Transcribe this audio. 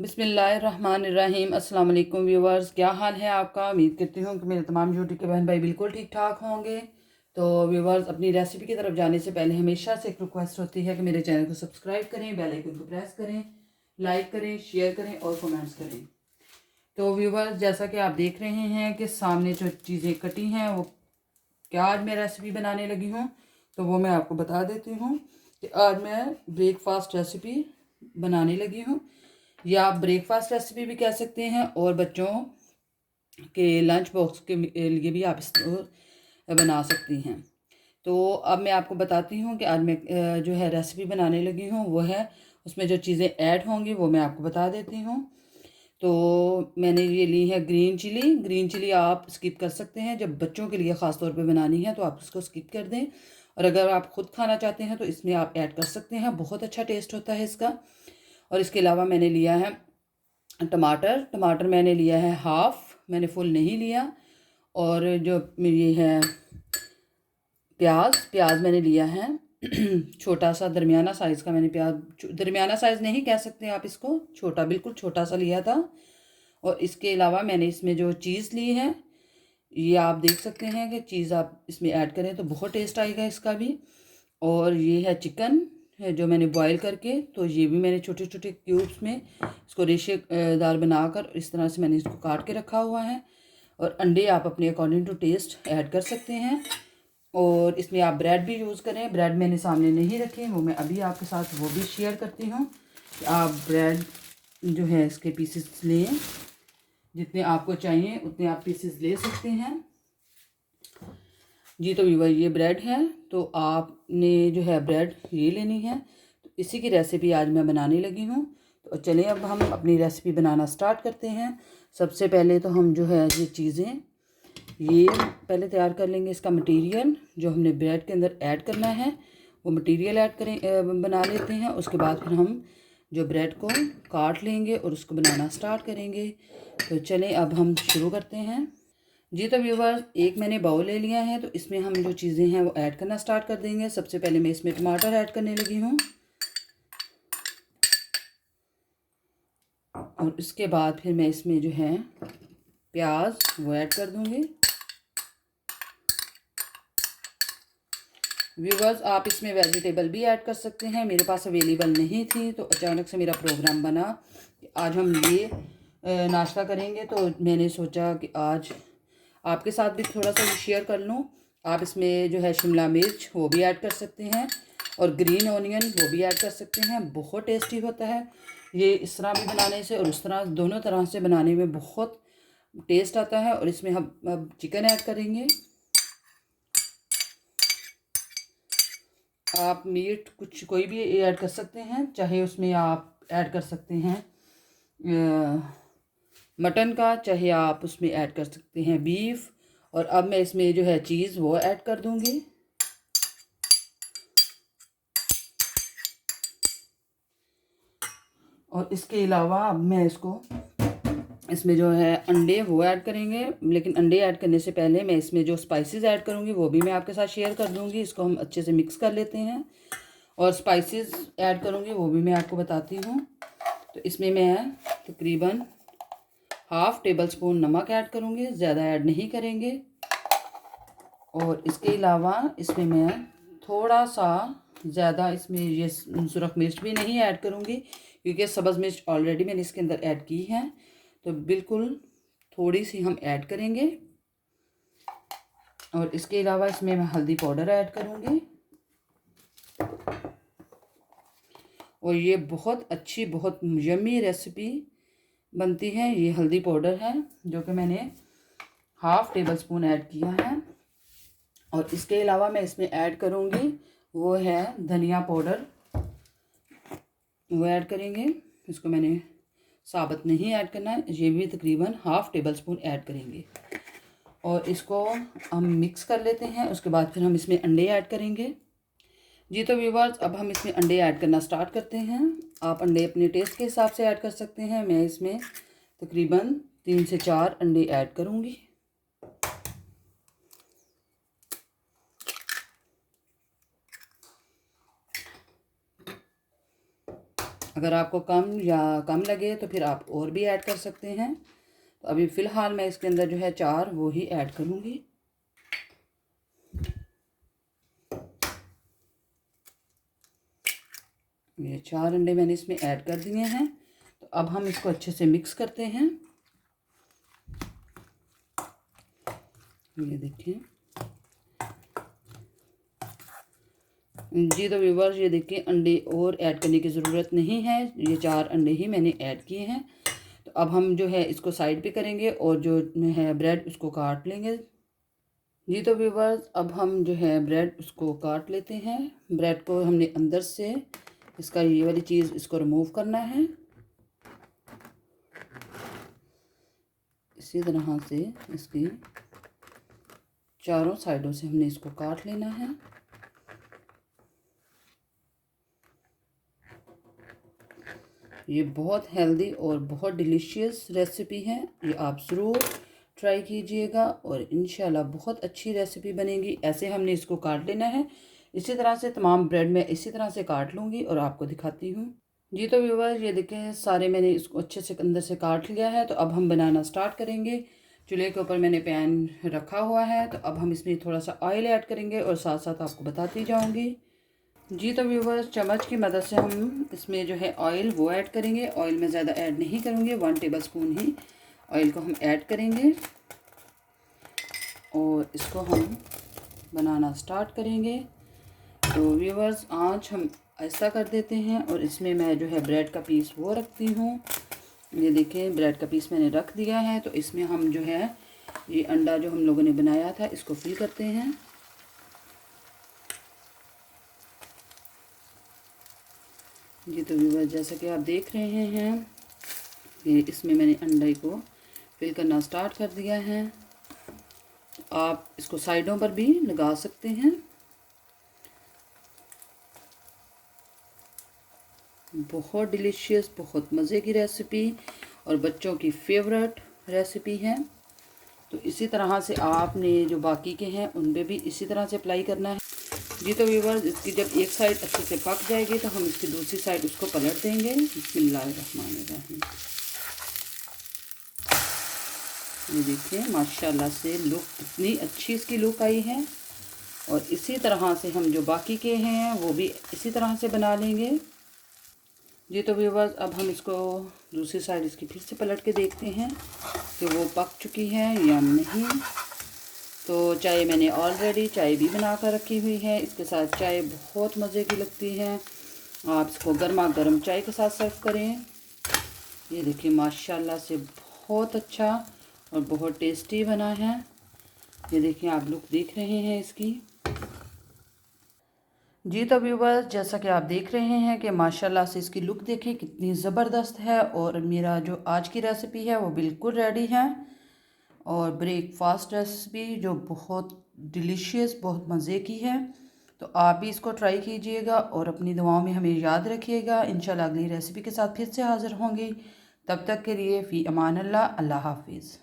बिस्मिल्लाहिर्रहमानिर्रहीम। अस्सलाम वालेकुम व्यूवर्स, क्या हाल है आपका। उम्मीद करती हूँ कि मेरे तमाम यूट्यूब के बहन भाई बिल्कुल ठीक ठाक होंगे। तो व्यूवर्स, अपनी रेसिपी की तरफ जाने से पहले हमेशा से एक रिक्वेस्ट होती है कि मेरे चैनल को सब्सक्राइब करें, बेल आइकन को प्रेस करें, लाइक करें, शेयर करें और कमेंट्स करें। तो व्यूवर्स, जैसा कि आप देख रहे हैं कि सामने जो चीज़ें कटी हैं वो क्या आज मैं रेसिपी बनाने लगी हूँ, तो वो मैं आपको बता देती हूँ कि आज मैं ब्रेकफास्ट रेसिपी बनाने लगी हूँ, या आप ब्रेकफास्ट रेसिपी भी कह सकते हैं, और बच्चों के लंच बॉक्स के लिए भी आप इसको बना सकती हैं। तो अब मैं आपको बताती हूँ कि आज मैं जो है रेसिपी बनाने लगी हूँ वो है, उसमें जो चीज़ें ऐड होंगी वो मैं आपको बता देती हूँ। तो मैंने ये ली है ग्रीन चिली। ग्रीन चिली आप स्किप कर सकते हैं, जब बच्चों के लिए ख़ास तौर पे बनानी है तो आप उसको स्किप कर दें, और अगर आप ख़ुद खाना चाहते हैं तो इसमें आप ऐड कर सकते हैं, बहुत अच्छा टेस्ट होता है इसका। और इसके अलावा मैंने लिया है टमाटर। टमाटर मैंने लिया है हाफ़, मैंने फुल नहीं लिया। और जो ये है प्याज मैंने लिया है छोटा सा दरमियाना साइज़ का। मैंने प्याज दरमियाना साइज़ नहीं कह सकते आप इसको, छोटा, बिल्कुल छोटा सा लिया था। और इसके अलावा मैंने इसमें जो चीज़ ली है, ये आप देख सकते हैं कि चीज़ आप इसमें ऐड करें तो बहुत टेस्ट आएगा इसका भी। और ये है चिकन है जो मैंने बॉईल करके, तो ये भी मैंने छोटे छोटे क्यूब्स में इसको रेशे दार बनाकर इस तरह से मैंने इसको काट के रखा हुआ है। और अंडे आप अपने अकॉर्डिंग टू टेस्ट ऐड कर सकते हैं। और इसमें आप ब्रेड भी यूज़ करें। ब्रेड मैंने सामने नहीं रखी, वो मैं अभी आपके साथ वो भी शेयर करती हूँ कि आप ब्रेड जो है इसके पीसेस लें, जितने आपको चाहिए उतने आप पीसेस ले सकते हैं जी। तो ये ब्रेड है, तो आपने जो है ब्रेड ये लेनी है। तो इसी की रेसिपी आज मैं बनाने लगी हूँ। तो चलें अब हम अपनी रेसिपी बनाना स्टार्ट करते हैं। सबसे पहले तो हम जो है ये चीज़ें ये पहले तैयार कर लेंगे। इसका मटेरियल जो हमने ब्रेड के अंदर ऐड करना है वो मटेरियल ऐड करें, बना लेते हैं। उसके बाद फिर हम जो ब्रेड को काट लेंगे और उसको बनाना स्टार्ट करेंगे। तो चलें अब हम शुरू करते हैं जी। तो व्यूवर्स, एक मैंने बाउल ले लिया है, तो इसमें हम जो चीज़ें हैं वो ऐड करना स्टार्ट कर देंगे। सबसे पहले मैं इसमें टमाटर ऐड करने लगी हूँ, और इसके बाद फिर मैं इसमें जो है प्याज वो ऐड कर दूँगी। व्यूवर्स, आप इसमें वेजिटेबल भी ऐड कर सकते हैं, मेरे पास अवेलेबल नहीं थी तो अचानक से मेरा प्रोग्राम बना कि आज हम ये नाश्ता करेंगे, तो मैंने सोचा कि आज आपके साथ भी थोड़ा सा शेयर कर लूँ। आप इसमें जो है शिमला मिर्च वो भी ऐड कर सकते हैं, और ग्रीन ऑनियन वो भी ऐड कर सकते हैं। बहुत टेस्टी होता है ये, इस तरह भी बनाने से और उस तरह, दोनों तरह से बनाने में बहुत टेस्ट आता है। और इसमें हम अब चिकन ऐड करेंगे। आप मीट कुछ कोई भी ऐड कर सकते हैं, चाहे उसमें आप ऐड कर सकते हैं मटन का, चाहे आप उसमें ऐड कर सकते हैं बीफ। और अब मैं इसमें जो है चीज़ वो ऐड कर दूंगी। और इसके अलावा अब मैं इसमें जो है अंडे वो ऐड करेंगे, लेकिन अंडे ऐड करने से पहले मैं इसमें जो स्पाइसेस ऐड करूँगी वो भी मैं आपके साथ शेयर कर दूँगी। इसको हम अच्छे से मिक्स कर लेते हैं, और स्पाइसेस ऐड करूँगी वो भी मैं आपको बताती हूँ। तो इसमें मैं तकरीबन हाफ़ टेबल स्पून नमक ऐड करूँगी, ज़्यादा ऐड नहीं करेंगे। और इसके अलावा इसमें मैं थोड़ा सा ज़्यादा इसमें ये सुरख मिर्च भी नहीं ऐड करूँगी, क्योंकि सब्ज़ मिर्च ऑलरेडी मैंने इसके अंदर ऐड की है। तो बिल्कुल थोड़ी सी हम ऐड करेंगे। और इसके अलावा इसमें मैं हल्दी पाउडर ऐड करूँगी। और ये बहुत अच्छी, बहुत यम्मी रेसिपी बनती है। ये हल्दी पाउडर है जो कि मैंने हाफ़ टेबल स्पून ऐड किया है। और इसके अलावा मैं इसमें ऐड करूँगी वो है धनिया पाउडर, वो ऐड करेंगे। इसको मैंने साबुत नहीं ऐड करना है, ये भी तकरीबन हाफ़ टेबल स्पून ऐड करेंगे। और इसको हम मिक्स कर लेते हैं। उसके बाद फिर हम इसमें अंडे ऐड करेंगे जी। तो व्यूवर्स, अब हम इसमें अंडे ऐड करना स्टार्ट करते हैं। आप अंडे अपने टेस्ट के हिसाब से ऐड कर सकते हैं। मैं इसमें तकरीबन 3 से 4 अंडे ऐड करूँगी। अगर आपको कम लगे तो फिर आप और भी ऐड कर सकते हैं। तो अभी फ़िलहाल मैं इसके अंदर जो है 4 वो ही ऐड करूँगी। ये 4 अंडे मैंने इसमें ऐड कर दिए हैं। तो अब हम इसको अच्छे से मिक्स करते हैं। ये देखिए जी। तो व्यूअर्स ये देखिए अंडे और ऐड करने की ज़रूरत नहीं है, ये 4 अंडे ही मैंने ऐड किए हैं। तो अब हम जो है इसको साइड पे करेंगे और जो है ब्रेड उसको काट लेंगे। जी तो व्यूअर्स अब हम जो है ब्रेड उसको काट लेते हैं। ब्रेड को हमने अंदर से इसका ये वाली चीज़ इसको रिमूव करना है। इसी तरह से इसकी चारों साइडों से हमने इसको काट लेना है। ये बहुत हेल्दी और बहुत डिलीशियस रेसिपी है, ये आप ज़रूर ट्राई कीजिएगा और इंशाल्लाह बहुत अच्छी रेसिपी बनेगी। ऐसे हमने इसको काट लेना है। इसी तरह से तमाम ब्रेड में इसी तरह से काट लूँगी और आपको दिखाती हूँ। जी तो व्यूअर्स ये देखें सारे मैंने इसको अच्छे से अंदर से काट लिया है। तो अब हम बनाना स्टार्ट करेंगे। चूल्हे के ऊपर मैंने पैन रखा हुआ है। तो अब हम इसमें थोड़ा सा ऑयल ऐड करेंगे और साथ साथ आपको बताती जाऊँगी। जी तो व्यूअर्स चम्मच की मदद से हम इसमें जो है ऑयल वो ऐड करेंगे। ऑयल में ज़्यादा ऐड नहीं करूँगी, 1 टेबल स्पून ही ऑयल को हम ऐड करेंगे और इसको हम बनाना स्टार्ट करेंगे। तो व्यूअर्स आँच हम ऐसा कर देते हैं और इसमें मैं जो है ब्रेड का पीस वो रखती हूँ। ये देखें ब्रेड का पीस मैंने रख दिया है। तो इसमें हम जो है ये अंडा जो हम लोगों ने बनाया था इसको फिल करते हैं। जी तो व्यूअर्स जैसा कि आप देख रहे हैं ये इसमें मैंने अंडे को फिल करना स्टार्ट कर दिया है। आप इसको साइडों पर भी लगा सकते हैं। बहुत डिलीशियस, बहुत मज़े की रेसिपी और बच्चों की फेवरेट रेसिपी है। तो इसी तरह से आपने जो बाकी के हैं उन पे भी इसी तरह से अप्लाई करना है। जी तो व्यूअर्स इसकी जब एक साइड अच्छे से पक जाएगी तो हम इसकी दूसरी साइड उसको पलट देंगे। बिस्मिल्लाहिर्रहमानिर्रहीम। ये देखिए माशाल्लाह से लुक इतनी अच्छी इसकी लुक आई है। और इसी तरह से हम जो बाकी के हैं वो भी इसी तरह से बना लेंगे। जी तो व्यूअर्स अब हम इसको दूसरी साइड इसकी फिर से पलट के देखते हैं कि वो पक चुकी है या नहीं। तो चाय मैंने ऑलरेडी चाय भी बना कर रखी हुई है। इसके साथ चाय बहुत मज़े की लगती है। आप इसको गर्मा गर्म चाय के साथ सर्व करें। ये देखिए माशाल्लाह से बहुत अच्छा और बहुत टेस्टी बना है। ये देखिए आप लुक देख रहे हैं इसकी। जी तो व्यूअर्स जैसा कि आप देख रहे हैं कि माशाल्लाह से इसकी लुक देखिए कितनी ज़बरदस्त है। और मेरा जो आज की रेसिपी है वो बिल्कुल रेडी है और ब्रेकफास्ट रेसिपी जो बहुत डिलीशियस, बहुत मज़े की है। तो आप भी इसको ट्राई कीजिएगा और अपनी दुआओं में हमें याद रखिएगा। इंशाल्लाह अगली रेसिपी के साथ फिर से हाज़िर होंगी। तब तक के लिए फ़ी अमान अल्लाह, अल्लाह हाफिज़।